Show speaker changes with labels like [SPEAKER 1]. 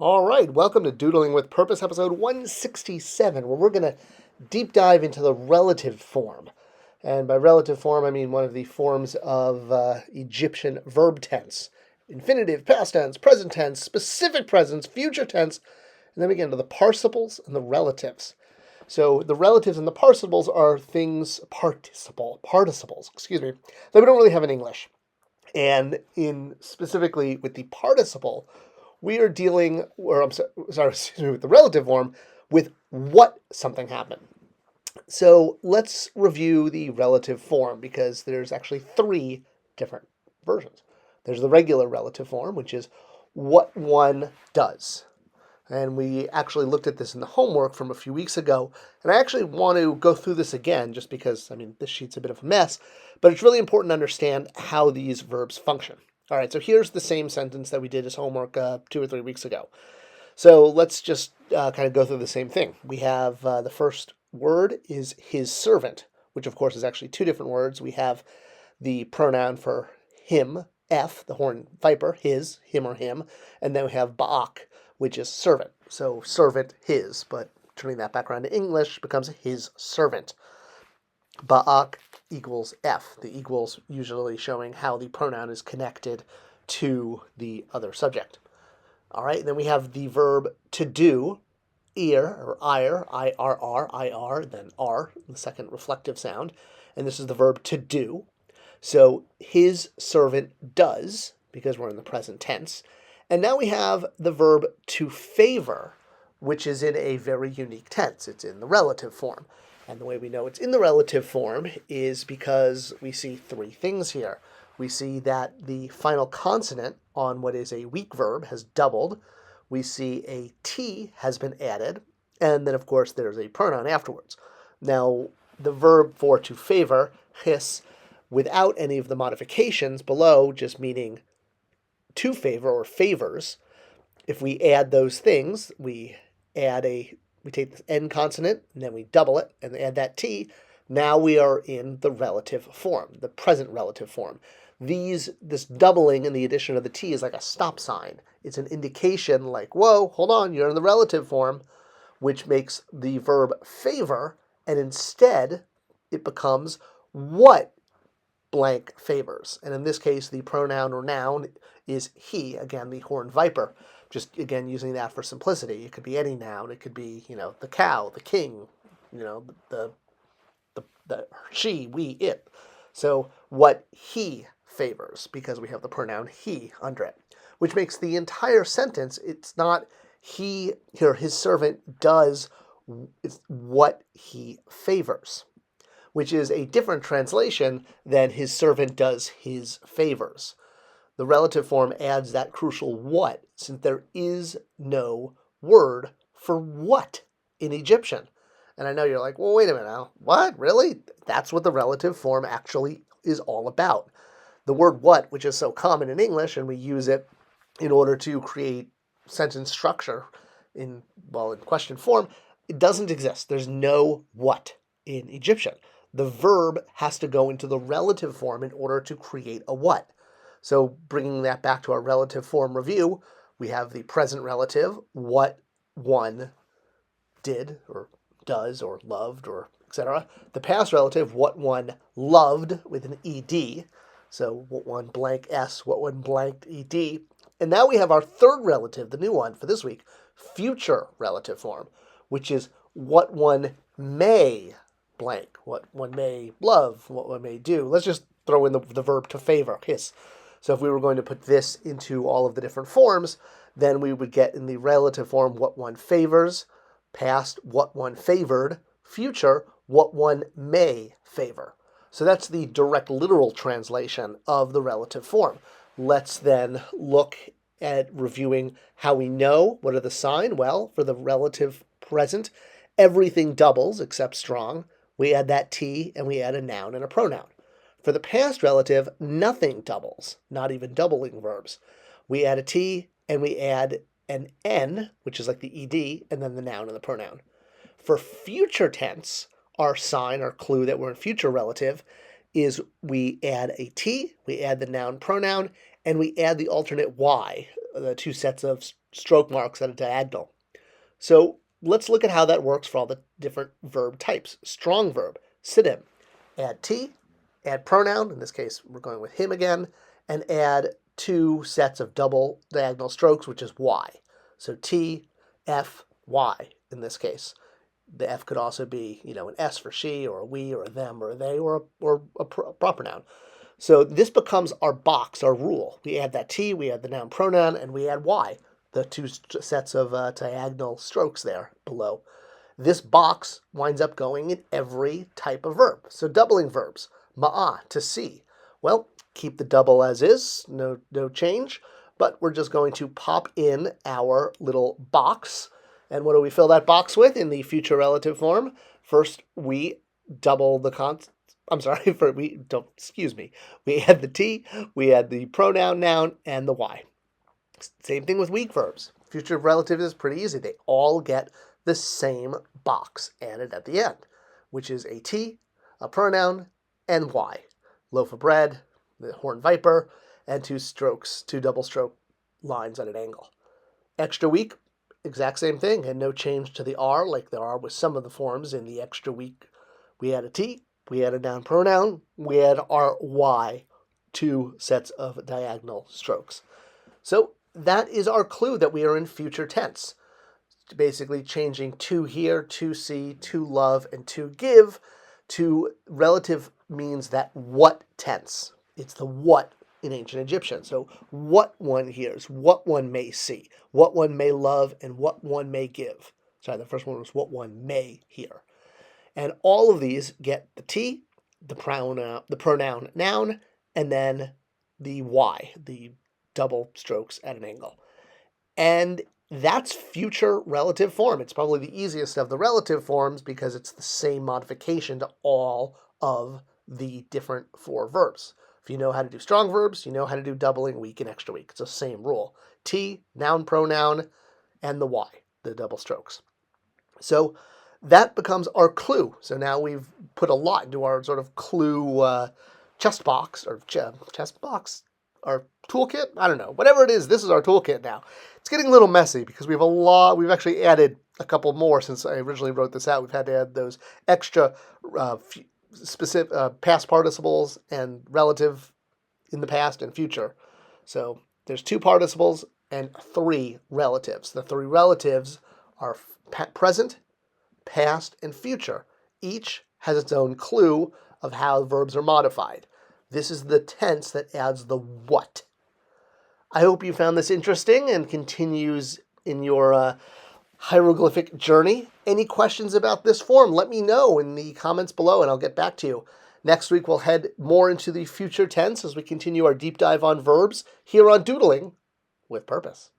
[SPEAKER 1] All right, welcome to Doodling with Purpose, episode 167, where we're going to deep dive into the relative form. And by relative form, I mean one of the forms of Egyptian verb tense. Infinitive, past tense, present tense, specific presence, future tense, and then we get into the participles and the relatives. So the relatives and the participles are participles, that we don't really have in English. And in specifically with the participle, we are dealing, or I'm sorry, excuse me, with the relative form, with what something happened. So let's review the relative form because there's actually three different versions. There's the regular relative form, which is what one does. And we actually looked at this in the homework from a few weeks ago. And I actually want to go through this again just because, this sheet's a bit of a mess. But it's really important to understand how these verbs function. All right, so here's the same sentence that we did as homework 2 or 3 weeks ago. So let's just kind of go through the same thing. We have the first word is his servant, which of course is actually two different words. We have the pronoun for him, F, the horned viper, his, him or him, and then we have ba'ak, which is servant. So servant, his, but turning that back around to English becomes his servant. Ba'ak equals F, the equals usually showing how the pronoun is connected to the other subject. All right, then we have the verb to do, ear or ire, I-R-R, then R, the second reflective sound. And this is the verb to do. So his servant does, because we're in the present tense. And now we have the verb to favor, which is in a very unique tense. It's in the relative form. And the way we know it's in the relative form is because we see three things here. We see that the final consonant on what is a weak verb has doubled. We see a T has been added. And then, of course, there's a pronoun afterwards. Now, the verb for to favor, his, without any of the modifications below, just meaning to favor or favors, if we add those things, we take the N consonant, and then we double it, and add that T. Now we are in the relative form, the present relative form. This doubling and the addition of the T is like a stop sign. It's an indication like, whoa, hold on, you're in the relative form, which makes the verb favor, and instead it becomes what blank favors. And in this case, the pronoun or noun is he, again, the horned viper. Just, again, using that for simplicity. It could be any noun. It could be, the cow, the king, the she, we, it. So what he favors, because we have the pronoun he under it, which makes the entire sentence, it's not he, here, his servant does, it's what he favors, which is a different translation than his servant does his favors. The relative form adds that crucial what, since there is no word for what in Egyptian. And I know you're like, well, wait a minute now. What? Really? That's what the relative form actually is all about. The word what, which is so common in English, and we use it in order to create sentence structure in question form, it doesn't exist. There's no what in Egyptian. The verb has to go into the relative form in order to create a what. So bringing that back to our relative form review, we have the present relative, what one did or does or loved or etc. The past relative, what one loved with an ed. So what one blank s, what one blanked ed. And now we have our third relative, the new one for this week, future relative form, which is what one may blank, what one may love, what one may do. Let's just throw in the verb to favor, his. So if we were going to put this into all of the different forms, then we would get in the relative form what one favors, past what one favored, future what one may favor. So that's the direct literal translation of the relative form. Let's then look at reviewing how we know. What are the sign? Well, for the relative present, everything doubles except strong. We add that T and we add a noun and a pronoun. For the past relative, nothing doubles, not even doubling verbs. We add a T and we add an N, which is like the ED, and then the noun and the pronoun. For future tense, our sign, our clue that we're in future relative, is we add a T, we add the noun pronoun, and we add the alternate y, the two sets of stroke marks at a diagonal. So let's look at how that works for all the different verb types. Strong verb, sit in. Add T, add pronoun, in this case we're going with him again, and add two sets of double diagonal strokes, which is Y. So T, F, Y in this case. The F could also be, an S for she, or a we, or a them, or a they, or a proper noun. So this becomes our box, our rule. We add that T, we add the noun pronoun, and we add Y, the two sets of diagonal strokes there below. This box winds up going in every type of verb. So doubling verbs, ma'a, to see. Well, keep the double as is, no change, but we're just going to pop in our little box. And what do we fill that box with in the future relative form? First, we double the we add the T, we add the pronoun noun, and the Y. Same thing with weak verbs. Future relative is pretty easy. They all get the same box added at the end, which is a T, a pronoun, and Y. Loaf of bread, the horned viper, and two double stroke lines at an angle. Extra weak, exact same thing, and no change to the R like there are with some of the forms in the extra weak. We add a T, we add a noun pronoun, we add our Y, two sets of diagonal strokes. So that is our clue that we are in future tense. Basically changing to here, to see, to love, and to give to relative means that what tense. It's the what in ancient Egyptian. So what one hears, what one may see, what one may love, and what one may give. Sorry, the first one was what one may hear. And all of these get the T, the pronoun noun, and then the Y, the double strokes at an angle. And that's future relative form. It's probably the easiest of the relative forms because it's the same modification to all of the different four verbs. If you know how to do strong verbs, you know how to do doubling, weak, and extra weak. It's the same rule. T, noun, pronoun, and the Y, the double strokes. So that becomes our clue. So now we've put a lot into our sort of clue chest box, or chest box, our toolkit. I don't know. Whatever it is, this is our toolkit now. It's getting a little messy because we have a lot. We've actually added a couple more since I originally wrote this out. We've had to add those extra specific past participles and relative in the past and future. So there's two participles and three relatives. The three relatives are present, past, and future. Each has its own clue of how verbs are modified. This is the tense that adds the what. I hope you found this interesting and continues in your hieroglyphic journey. Any questions about this form, let me know in the comments below and I'll get back to you. Next week, we'll head more into the future tense as we continue our deep dive on verbs here on Doodling with Purpose.